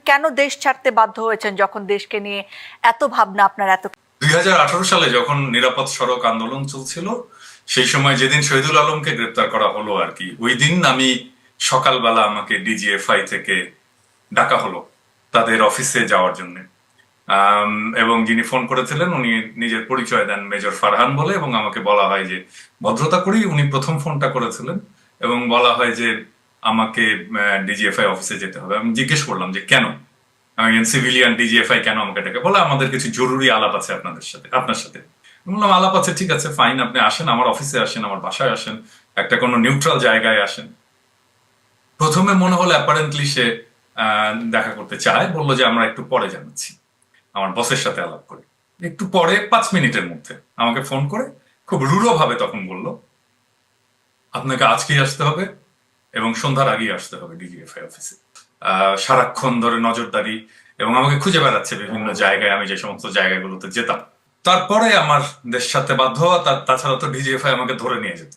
কেন দেশ ছাড়তে বাধ্য হয়েছেন যখন দেশকে নিয়ে এত ভাবনা আপনার? 2018 সালে যখন নিরাপদ সড়ক আন্দোলন চলছিল, সেই সময় যেদিন শহীদুল আলমকে গ্রেপ্তার করা হলো আর কি, ওই দিন আমি সকালবেলা আমাকে ডিজিএফআই থেকে ডাকা হলো তাদের অফিসে যাওয়ার জন্য। এবং যিনি ফোন করেছিলেন উনি নিজের পরিচয় দেন মেজর ফারহান বলে, এবং আমাকে বলা হয় যে ভদ্রতা করি উনি প্রথম ফোনটা করেছিলেন, এবং বলা হয় যে আমাকে ডিজিএফআই অফিসে যেতে হবে। আমি জিজ্ঞেস করলাম যে কেন, আমি সিভিলিয়ান, ডিজিএফআই কেন আমাকে ডেকে? বলে আমাদের কিছু জরুরি আলাপ আছে আপনাদের সাথে, আপনার সাথে। বললাম আলাপ আছে, ঠিক আছে, ফাইন, আপনি আসেন, আমার অফিসে আসেন, আমার বাসায় আসেন, একটা কোনো নিউট্রাল জায়গায় আসেন। প্রথমে মনে হলো অ্যাপারেন্টলি সে দেখা করতে চায়, বললো যে আমরা একটু পরে জানাচ্ছি, আমার বসের সাথে আলাপ করে। একটু পরে 5 মিনিটের মধ্যে আমাকে ফোন করে খুব রূঢ় ভাবে তখন বলল, আপনাকে আজকেই আসতে হবে এবং সন্ধ্যার আগেই আসতে হবে ডিজিএফআই অফিসে। সারাক্ষণ ধরে নজরদারি, এবং আমাকে খুঁজে বেড়াচ্ছে বিভিন্ন জায়গায়, আমি যে সমস্ত জায়গাগুলোতে যেতাম। তারপরে আমার দেশ ছাড়তে বাধ্য হওয়া, তাছাড়া তো ডিজিএফআই আমাকে ধরে নিয়ে যেত।